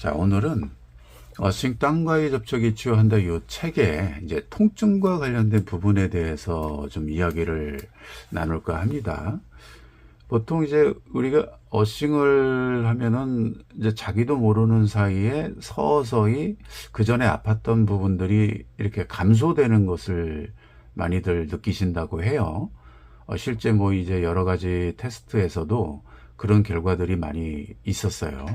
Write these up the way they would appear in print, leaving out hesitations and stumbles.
자, 오늘은 어싱 땅과의 접촉이 치유한다 이 책의 이제 통증과 관련된 부분에 대해서 좀 이야기를 나눌까 합니다. 보통 이제 우리가 어싱을 하면은 이제 자기도 모르는 사이에 서서히 그 전에 아팠던 부분들이 이렇게 감소되는 것을 많이들 느끼신다고 해요. 실제 뭐 이제 여러 가지 테스트에서도 그런 결과들이 많이 있었어요.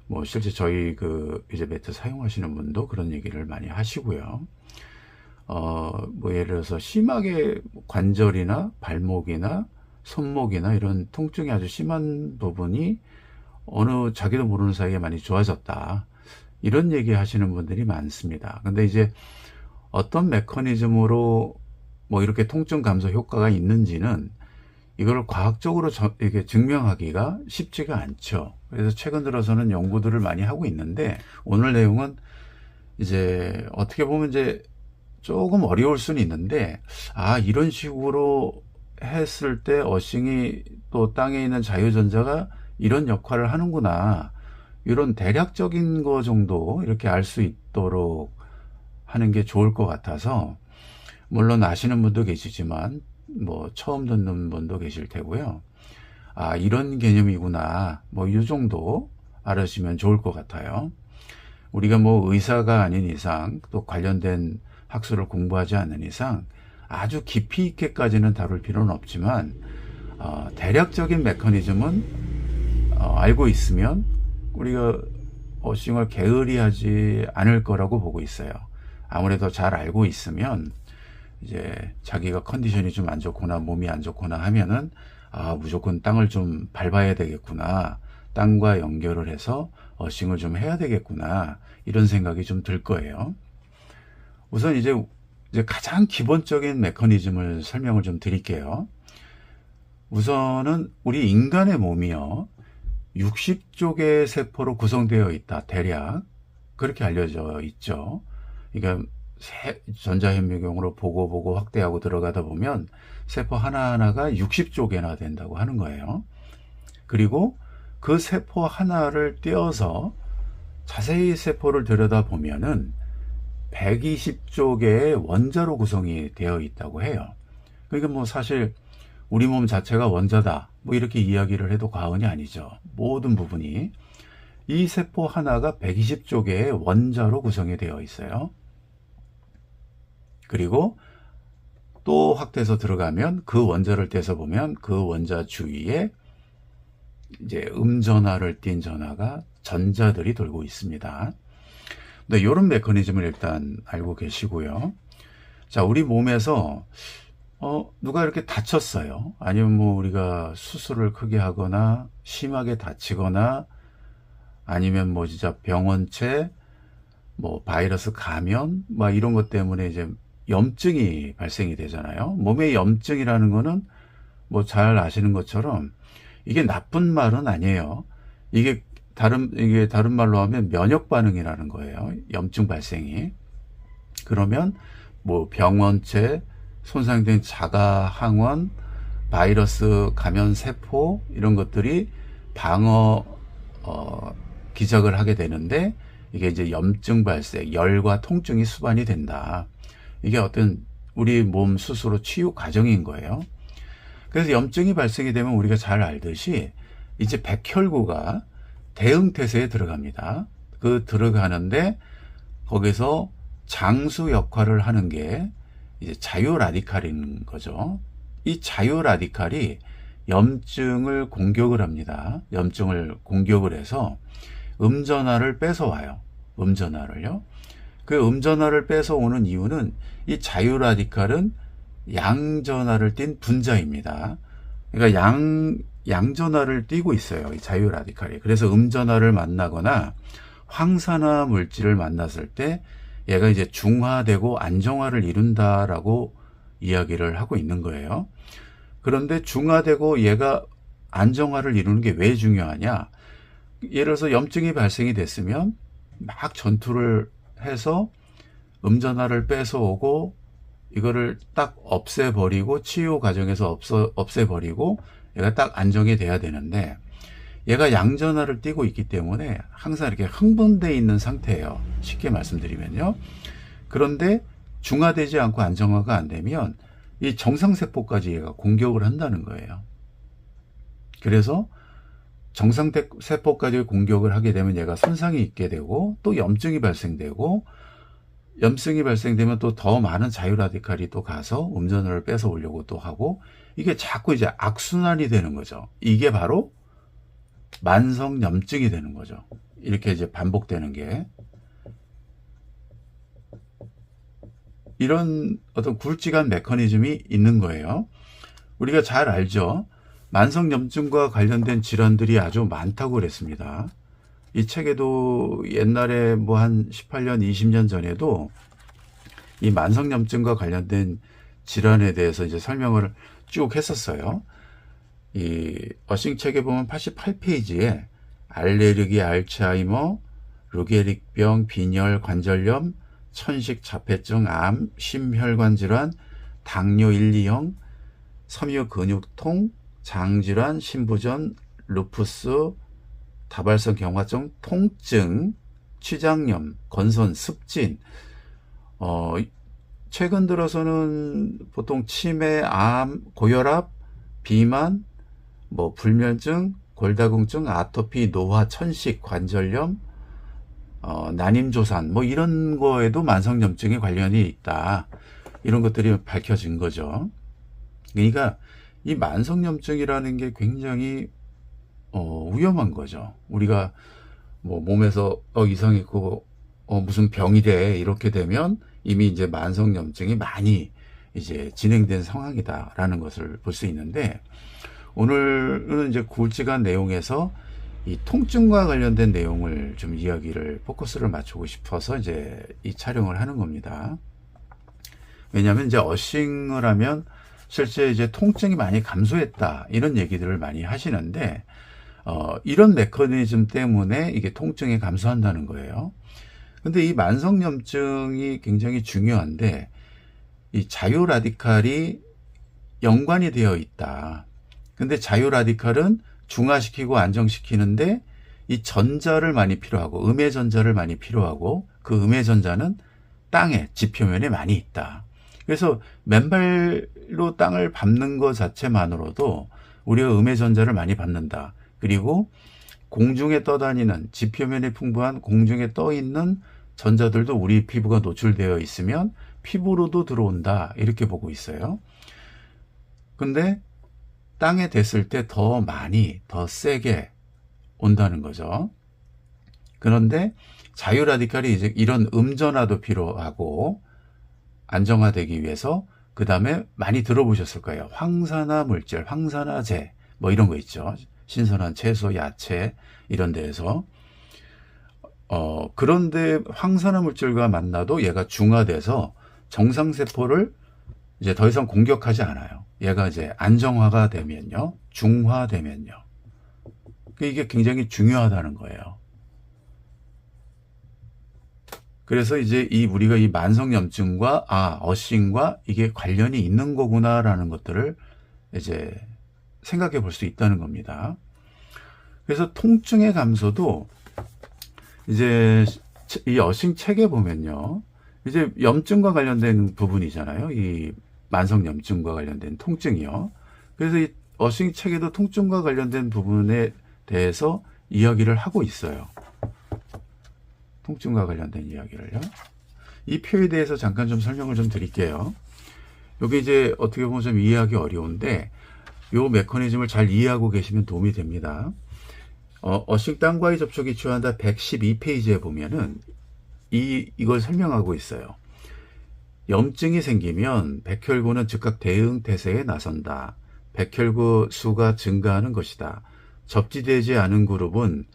뭐 실제 저희 그 이제 매트 사용하시는 분도 그런 얘기를 많이 하시고요. 뭐 예를 들어서 심하게 관절이나 발목이나 손목이나 이런 통증이 아주 심한 부분이 어느 자기도 모르는 사이에 많이 좋아졌다. 이런 얘기 하시는 분들이 많습니다. 근데 이제 어떤 메커니즘으로 뭐 이렇게 통증 감소 효과가 있는지는 이걸 과학적으로 이렇게 증명하기가 쉽지가 않죠. 그래서 최근 들어서는 연구들을 많이 하고 있는데, 오늘 내용은 이제 어떻게 보면 이제 조금 어려울 수는 있는데, 이런 식으로 했을 때 어싱이 또 땅에 있는 자유전자가 이런 역할을 하는구나, 이런 대략적인 거 정도 이렇게 알 수 있도록 하는 게 좋을 것 같아서, 물론 아시는 분도 계시지만 뭐 처음 듣는 분도 계실 테고요. 이런 개념이구나, 뭐 이 정도 알으시면 좋을 것 같아요. 우리가 뭐 의사가 아닌 이상, 또 관련된 학술을 공부하지 않는 이상 아주 깊이 있게까지는 다룰 필요는 없지만, 대략적인 메커니즘은 알고 있으면 우리가 어싱을 게으리하지 않을 거라고 보고 있어요. 아무래도 잘 알고 있으면 이제 자기가 컨디션이 좀 안 좋거나 몸이 안 좋거나 하면은 무조건 땅을 좀 밟아야 되겠구나, 땅과 연결을 해서 어싱을 좀 해야 되겠구나, 이런 생각이 좀 들 거예요. 우선 이제 가장 기본적인 메커니즘을 설명을 좀 드릴게요. 우선은 우리 인간의 몸이요, 60쪽의 세포로 구성되어 있다, 대략 그렇게 알려져 있죠. 그러니까 전자현미경으로 보고 확대하고 들어가다 보면 세포 하나하나가 60쪽이나 된다고 하는 거예요. 그리고 그 세포 하나를 떼어서 자세히 세포를 들여다보면은 120쪽의 원자로 구성이 되어 있다고 해요. 그러니까 뭐 사실 우리 몸 자체가 원자다, 뭐 이렇게 이야기를 해도 과언이 아니죠. 모든 부분이 이 세포 하나가 120쪽의 원자로 구성이 되어 있어요. 그리고 또 확대해서 들어가면 그 원자를 떼서 보면 그 원자 주위에 이제 음전하를 띤 전하가 전자들이 돌고 있습니다. 근데 이런 메커니즘을 일단 알고 계시고요. 자, 우리 몸에서 누가 이렇게 다쳤어요. 아니면 뭐 우리가 수술을 크게 하거나 심하게 다치거나 아니면 뭐 진짜 병원체, 뭐 바이러스 감염, 뭐 이런 것 때문에 이제 염증이 발생이 되잖아요. 몸에 염증이라는 거는 뭐 잘 아시는 것처럼 이게 나쁜 말은 아니에요. 이게 다른 말로 하면 면역 반응이라는 거예요. 염증 발생이. 그러면 뭐 병원체, 손상된 자가 항원, 바이러스 감염 세포, 이런 것들이 방어 기작을 하게 되는데, 이게 이제 염증 발생, 열과 통증이 수반이 된다. 이게 어떤 우리 몸 스스로 치유 과정인 거예요. 그래서 염증이 발생이 되면 우리가 잘 알듯이 이제 백혈구가 대응태세에 들어갑니다. 그 들어가는데 거기서 장수 역할을 하는 게 이제 자유 라디칼인 거죠. 이 자유 라디칼이 염증을 공격을 합니다. 염증을 공격을 해서 음전하를 뺏어와요. 음전하를요. 그 음전하를 뺏어오는 이유는 이 자유 라디칼은 양전하를 띤 분자입니다. 그러니까 양전하를 띠고 있어요, 이 자유 라디칼이. 그래서 음전하를 만나거나 황산화 물질을 만났을 때 얘가 이제 중화되고 안정화를 이룬다라고 이야기를 하고 있는 거예요. 그런데 중화되고 얘가 안정화를 이루는 게 왜 중요하냐? 예를 들어서 염증이 발생이 됐으면 막 전투를 해서 음전하를 뺏어오고 이거를 딱 없애버리고 치유 과정에서 없애버리고 얘가 딱 안정이 돼야 되는데, 얘가 양전하를 띠고 있기 때문에 항상 이렇게 흥분되어 있는 상태예요. 쉽게 말씀드리면요. 그런데 중화되지 않고 안정화가 안 되면 이 정상세포까지 얘가 공격을 한다는 거예요. 그래서 정상세포까지 공격을 하게 되면 얘가 손상이 있게 되고 또 염증이 발생되고, 염증이 발생되면 또 더 많은 자유라디칼이 또 가서 음전화를 뺏어 오려고 또 하고, 이게 자꾸 이제 악순환이 되는 거죠. 이게 바로 만성염증이 되는 거죠. 이렇게 이제 반복되는 게. 이런 어떤 굵직한 메커니즘이 있는 거예요. 우리가 잘 알죠. 만성염증과 관련된 질환들이 아주 많다고 그랬습니다. 이 책에도 옛날에 뭐 한 18년, 20년 전에도 이 만성염증과 관련된 질환에 대해서 이제 설명을 쭉 했었어요. 이 어싱 책에 보면 88페이지에 알레르기, 알츠하이머, 루게릭병, 빈혈, 관절염, 천식, 자폐증, 암, 심혈관 질환, 당뇨 1, 2형, 섬유 근육통, 장질환, 신부전, 루푸스, 다발성 경화증, 통증, 취장염, 건선, 습진. 최근 들어서는 보통 치매, 암, 고혈압, 비만, 뭐 불면증, 골다공증, 아토피, 노화, 천식, 관절염, 난임조산, 뭐 이런 거에도 만성염증에 관련이 있다. 이런 것들이 밝혀진 거죠. 그러니까 이 만성염증이라는 게 굉장히 위험한 거죠. 우리가 뭐 몸에서 이상 있고 무슨 병이 돼 이렇게 되면 이미 이제 만성염증이 많이 이제 진행된 상황이다라는 것을 볼 수 있는데, 오늘은 이제 굵직한 내용에서 이 통증과 관련된 내용을 좀 이야기를 포커스를 맞추고 싶어서 이제 이 촬영을 하는 겁니다. 왜냐하면 이제 어싱을 하면 실제 이제 통증이 많이 감소했다 이런 얘기들을 많이 하시는데, 이런 메커니즘 때문에 이게 통증이 감소한다는 거예요. 근데 이 만성염증이 굉장히 중요한데, 이 자유라디칼이 연관이 되어 있다. 근데 자유라디칼은 중화시키고 안정시키는데 이 전자를 많이 필요하고, 음의 전자를 많이 필요하고, 그 음의 전자는 땅에 지표면에 많이 있다. 그래서 맨발로 땅을 밟는 것 자체만으로도 우리가 음의 전자를 많이 받는다. 그리고 공중에 떠다니는, 지표면에 풍부한 공중에 떠 있는 전자들도 우리 피부가 노출되어 있으면 피부로도 들어온다, 이렇게 보고 있어요. 근데 땅에 댔을 때 더 많이, 더 세게 온다는 거죠. 그런데 자유라디칼이 이제 이런 음전화도 필요하고 안정화되기 위해서, 그 다음에 많이 들어보셨을 거예요. 황산화 물질, 황산화제 뭐 이런 거 있죠. 신선한 채소, 야채 이런 데에서. 그런데 황산화 물질과 만나도 얘가 중화돼서 정상세포를 이제 더 이상 공격하지 않아요. 얘가 이제 안정화가 되면요, 중화되면요. 이게 굉장히 중요하다는 거예요. 그래서 이제 우리가 이 만성염증과 어싱과 이게 관련이 있는 거구나라는 것들을 이제 생각해 볼 수 있다는 겁니다. 그래서 통증의 감소도 이제 이 어싱 책에 보면요, 이제 염증과 관련된 부분이잖아요. 이 만성염증과 관련된 통증이요. 그래서 이 어싱 책에도 통증과 관련된 부분에 대해서 이야기를 하고 있어요. 통증과 관련된 이야기를요. 이 표에 대해서 잠깐 좀 설명을 좀 드릴게요. 여기 이제 어떻게 보면 좀 이해하기 어려운데, 요 메커니즘을 잘 이해하고 계시면 도움이 됩니다. 어싱 땅과의 접촉이 취한다 112페이지에 보면은 이걸 설명하고 있어요. 염증이 생기면 백혈구는 즉각 대응 태세에 나선다. 백혈구 수가 증가하는 것이다. 접지되지 않은 그룹은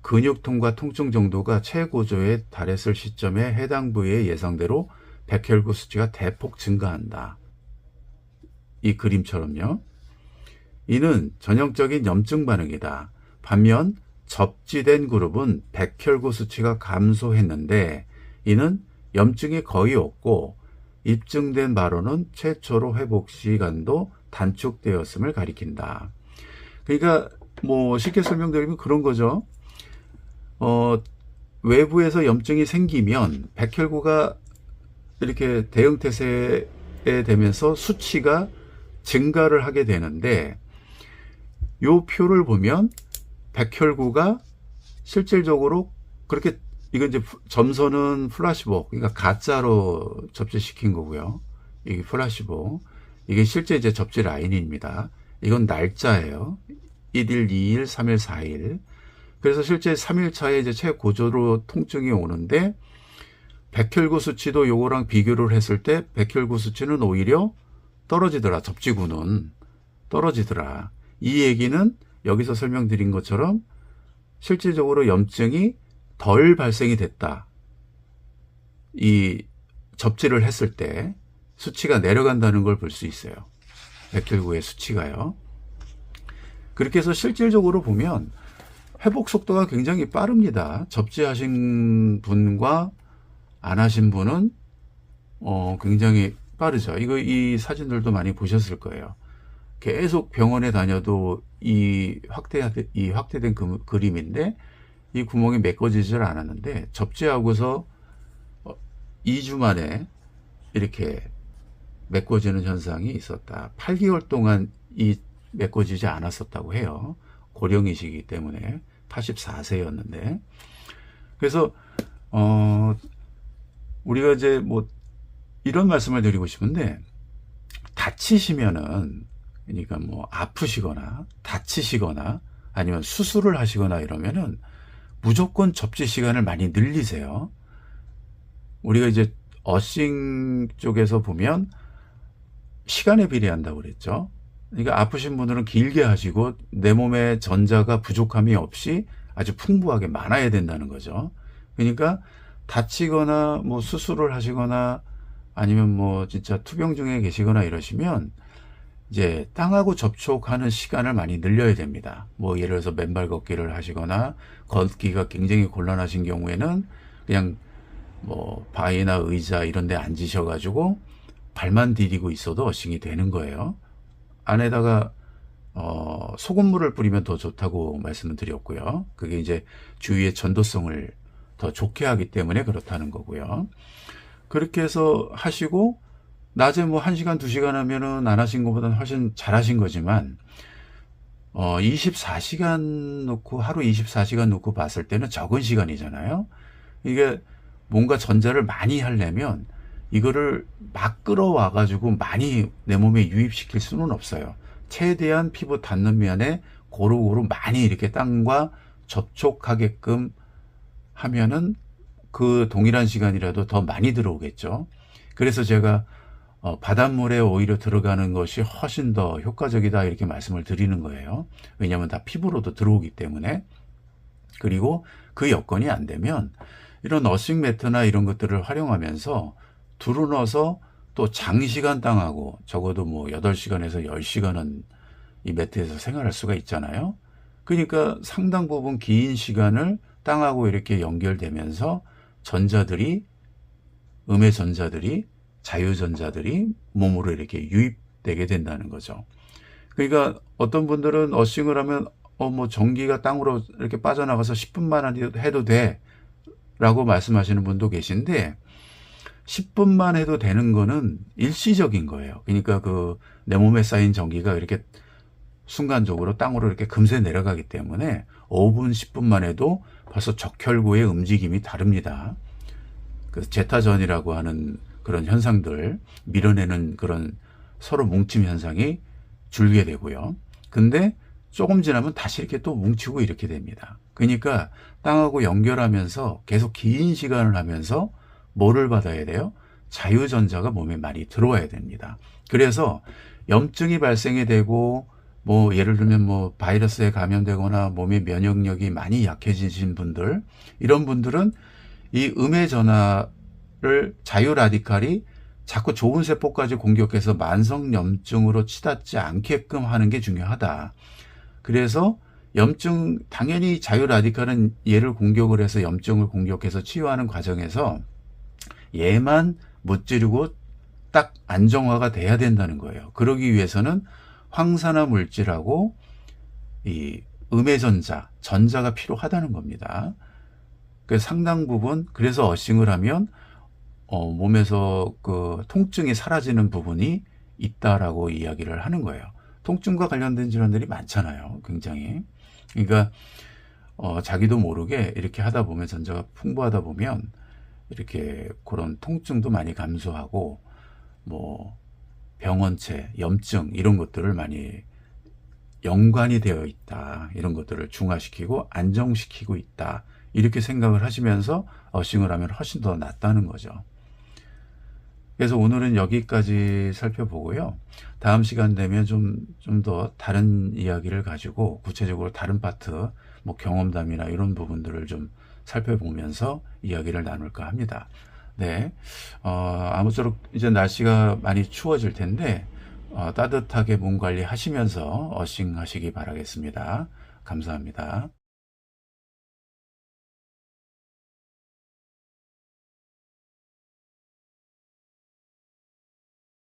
근육통과 통증 정도가 최고조에 달했을 시점에 해당 부위의 예상대로 백혈구 수치가 대폭 증가한다. 이 그림처럼요. 이는 전형적인 염증 반응이다. 반면 접지된 그룹은 백혈구 수치가 감소했는데 이는 염증이 거의 없고 입증된 바로는 최초로 회복 시간도 단축되었음을 가리킨다. 그러니까 뭐 쉽게 설명드리면 그런 거죠. 외부에서 염증이 생기면 백혈구가 이렇게 대응태세에 되면서 수치가 증가를 하게 되는데, 요 표를 보면 백혈구가 실질적으로 그렇게, 이건 이제 점선은 플라시보, 그러니까 가짜로 접지시킨 거고요. 이게 플라시보, 이게 실제 이제 접지 라인입니다. 이건 날짜예요. 1일, 2일, 3일, 4일. 그래서 실제 3일 차에 이제 최고조로 통증이 오는데, 백혈구 수치도 요거랑 비교를 했을 때 백혈구 수치는 오히려 떨어지더라. 접지구는 떨어지더라. 이 얘기는 여기서 설명드린 것처럼 실질적으로 염증이 덜 발생이 됐다. 이 접지를 했을 때 수치가 내려간다는 걸 볼 수 있어요. 백혈구의 수치가요. 그렇게 해서 실질적으로 보면 회복 속도가 굉장히 빠릅니다. 접지하신 분과 안 하신 분은 굉장히 빠르죠. 이 사진들도 많이 보셨을 거예요. 계속 병원에 다녀도 이 확대된 그림인데, 이 구멍이 메꿔지질 않았는데 접지하고서 2주 만에 이렇게 메꿔지는 현상이 있었다. 8개월 동안 이 메꿔지지 않았었다고 해요. 고령이시기 때문에 84세였는데. 그래서 우리가 이제 뭐 이런 말씀을 드리고 싶은데, 다치시면은, 그러니까 뭐 아프시거나 다치시거나 아니면 수술을 하시거나 이러면은 무조건 접지 시간을 많이 늘리세요. 우리가 이제 어싱 쪽에서 보면 시간에 비례한다고 그랬죠. 그러니까 아프신 분들은 길게 하시고 내 몸에 전자가 부족함이 없이 아주 풍부하게 많아야 된다는 거죠. 그러니까 다치거나 뭐 수술을 하시거나 아니면 뭐 진짜 투병 중에 계시거나 이러시면 이제 땅하고 접촉하는 시간을 많이 늘려야 됩니다. 뭐 예를 들어서 맨발 걷기를 하시거나 걷기가 굉장히 곤란하신 경우에는 그냥 뭐 바위나 의자 이런 데 앉으셔가지고 발만 디디고 있어도 어싱이 되는 거예요. 안에다가 소금물을 뿌리면 더 좋다고 말씀을 드렸고요. 그게 이제 주위의 전도성을 더 좋게 하기 때문에 그렇다는 거고요. 그렇게 해서 하시고 낮에 뭐 1시간, 2시간 하면은 안 하신 것보다는 훨씬 잘 하신 거지만 24시간 놓고 하루 24시간 놓고 봤을 때는 적은 시간이잖아요. 이게 뭔가 전자를 많이 하려면 이거를 막 끌어와 가지고 많이 내 몸에 유입시킬 수는 없어요. 최대한 피부 닿는 면에 고루고루 많이 이렇게 땅과 접촉하게끔 하면은 그 동일한 시간이라도 더 많이 들어오겠죠. 그래서 제가 바닷물에 오히려 들어가는 것이 훨씬 더 효과적이다 이렇게 말씀을 드리는 거예요. 왜냐하면 다 피부로도 들어오기 때문에. 그리고 그 여건이 안 되면 이런 어싱 매트나 이런 것들을 활용하면서 두루넣어서 또 장시간 땅하고 적어도 뭐 8시간에서 10시간은 이 매트에서 생활할 수가 있잖아요. 그러니까 상당 부분 긴 시간을 땅하고 이렇게 연결되면서 전자들이, 음의 전자들이, 자유전자들이 몸으로 이렇게 유입되게 된다는 거죠. 그러니까 어떤 분들은 어싱을 하면 뭐 전기가 땅으로 이렇게 빠져나가서 10분만 해도 돼 라고 말씀하시는 분도 계신데, 10분만 해도 되는 거는 일시적인 거예요. 그러니까 그 내 몸에 쌓인 전기가 이렇게 순간적으로 땅으로 이렇게 금세 내려가기 때문에 5분, 10분만 해도 벌써 적혈구의 움직임이 다릅니다. 그 제타전이라고 하는 그런 현상들, 밀어내는 그런 서로 뭉침 현상이 줄게 되고요. 근데 조금 지나면 다시 이렇게 또 뭉치고 이렇게 됩니다. 그러니까 땅하고 연결하면서 계속 긴 시간을 하면서 뭐를 받아야 돼요? 자유전자가 몸에 많이 들어와야 됩니다. 그래서 염증이 발생이 되고 뭐 예를 들면 뭐 바이러스에 감염되거나 몸의 면역력이 많이 약해지신 분들, 이런 분들은 이 음의 전하를 자유 라디칼이 자꾸 좋은 세포까지 공격해서 만성 염증으로 치닫지 않게끔 하는 게 중요하다. 그래서 염증, 당연히 자유 라디칼은 얘를 공격을 해서 염증을 공격해서 치유하는 과정에서 얘만 무찌르고 딱 안정화가 돼야 된다는 거예요. 그러기 위해서는 황산화 물질하고 이 음의 전자가 필요하다는 겁니다. 그 상당 부분, 그래서 어싱을 하면 몸에서 그 통증이 사라지는 부분이 있다라고 이야기를 하는 거예요. 통증과 관련된 질환들이 많잖아요. 굉장히. 그러니까 자기도 모르게 이렇게 하다 보면, 전자가 풍부하다 보면 이렇게 그런 통증도 많이 감소하고, 뭐 병원체, 염증 이런 것들을 많이 연관이 되어 있다, 이런 것들을 중화시키고 안정시키고 있다, 이렇게 생각을 하시면서 어싱을 하면 훨씬 더 낫다는 거죠. 그래서 오늘은 여기까지 살펴보고요. 다음 시간 되면 좀 더 다른 이야기를 가지고 구체적으로 다른 파트, 뭐 경험담이나 이런 부분들을 좀 살펴보면서 이야기를 나눌까 합니다. 네. 아무쪼록 이제 날씨가 많이 추워질 텐데, 따뜻하게 몸 관리 하시면서 어싱 하시기 바라겠습니다. 감사합니다.